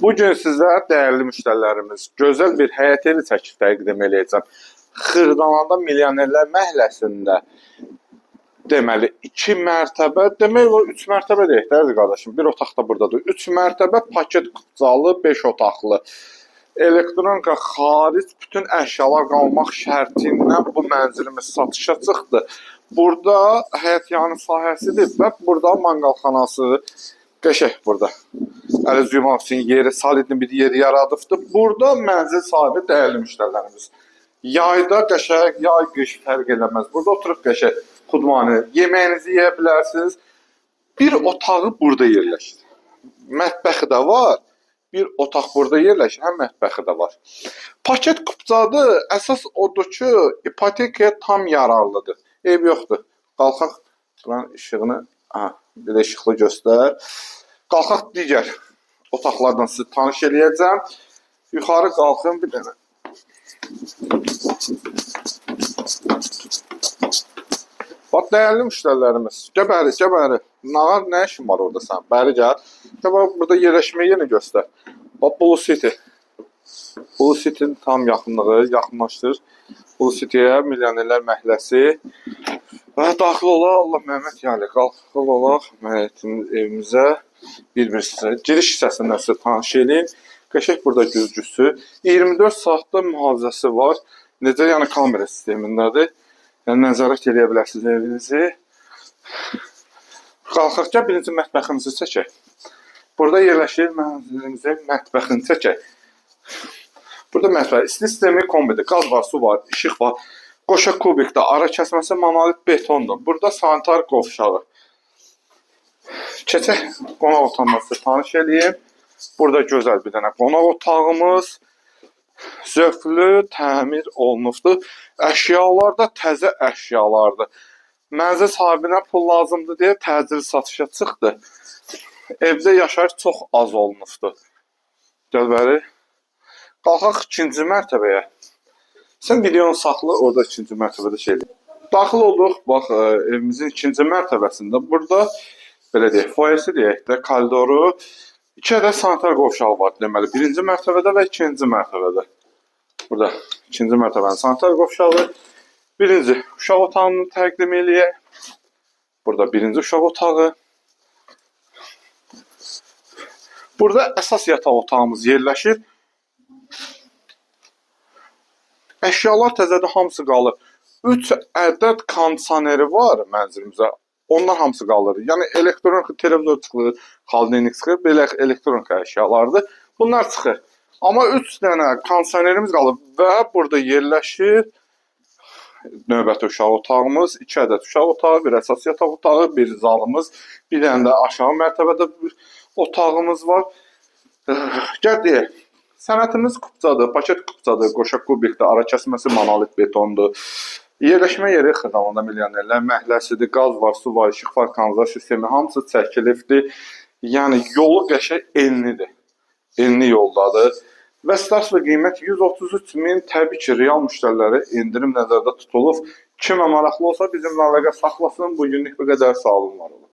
Bugün sizlərə dəyərli müştərilərimiz gözəl bir həyət evi çəkib təqdim edəcəm. Xırdalandan Milyonerlər məhəlləsində deməli 2 mərtəbə, demək o 3 mərtəbə deyək də əziz qardaşım. Bir otaq da burdadır. 3 mərtəbə paket qupcalı, 5 otaqlı. Elektronika xaric bütün əşyalar qalmaq şərti ilə bu mənzilimiz satışa çıxdı. Burada həyət yanı sahəsidir və burada manqalxanası qəşəng burada. Əl yumaq üçün yeri, solidli bir yer yaradıbdır. Burada mənzil sahibi dəyərli müştərilərimiz. Yayda qəşəng, yay qış fərq eləməz. Burada oturub qəşəng xudmanı, yeməyinizi yeyə bilərsiniz. Bir otağı burada yerləşir. Mətbəxi də var. Bir otaq burada yerləşir, həm mətbəxi də var. Paket qupcadır. Əsas odur ki, ipotekaya tam yararlıdır. Ev yoxdur. Qalxaq, buranın işığını, bir də işıqlı göstər. Qalxaq digər otaqlardan sizi tanış eləyəcəm. Yuxarı qalxın bir dənə. Bax, dəyərli müştərilərimiz, gəbəri. Nağar, nə işin var orada sən? Bəri gəl. Bax, burada yerləşmə yerini göstər. Bax, Blue City. Blue City'nin tam yaxınlığı, yaxınlaşdır. Blue City'yə Milyonerlər məhəlləsi. Və daxil olaq, Allah Məhəmməd yəni, qalxıl olaq evimizə. Bir-bir sizə. Giriş hissəsindən sizə tanış edeyim. Qəşək burada güzgüsü. 24 saatda mühafizəsi var. Necə, yəni kamera sistemindədir. Yəni nəzarət edə bilərsiniz evinizi. Qalxaq, gəl birinci mətbəximizi çəkək. Burada yerləşir mənzilimizin mətbəxini çəkək. Burada mətbəx, isti sistemi kombidir. Qaz var, su var, işıq var. Qoşa kubikdə, ara kəsməsi monolit betondur. Burada sanitar qovşağı. Keçək qonaq otağımızı tanış edeyim. Burada gözəl bir dənə qonaq otağımız. Zövqlü, təmir olunubdur. Əşyalar da təzə əşyalardır. Mənzil sahibinə pul lazımdır deyə təcili satışa çıxdı. Evdə yaşayış çox az olunubdur. Gəl bəri. Qalxaq 2-ci mərtəbəyə. Sən videonu saxla, orada 2-ci mərtəbədə şeydir. Daxil olduq, bax, evimizin 2-ci mərtəbəsində. Burada, belə deyək, foyesi deyək də, koridoru. 2 ədəd sanitar qovşağı var, deməli. 1-ci mərtəbədə və 2-ci mərtəbədə. Burada 2-ci mərtəbənin sanitar qovşağı. 1-ci uşaq otağını təqdim eləyək. Burada 1-ci uşaq otağı. Burada əsas yataq otağımız yerləşir. Əşyalar təzədə hamısı qalır. 3 ədəd kondisioneri var mənzilimizə. Onlar hamısı qalır. Yəni elektronik televizor çıxır, xaldinik çıxır, belə elektronik əşyalardır. Bunlar çıxır. Amma 3 dənə kondisionerimiz qalır və burada yerləşir növbəti uşaq otağımız, 2 ədəd uşaq otağı, bir əsas yataq otağı, bir zalımız, bir dənə də aşağı mərtəbədə bir otağımız var. Gəl deyək, sənətimiz qupcadır, paket qupcadır, qoşa kubikdir, ara kəsməsi monolit betondur. Yerləşmə yeri Xırdalanda Milyonerlər məhəlləsidir, qaz var, su var, işıq var, kanalizasiya sistemi, hamısı çəkilibdir. Yəni yolu qəşəng enlidir, enli yoldadır. Və start və qiymət 133.000, təbii ki, real müştərilərə endirim nəzərdə tutulub. Kimə maraqlı olsa bizimlə əlaqə saxlasın, bugünlük bu qədər, sağ olun, var olun.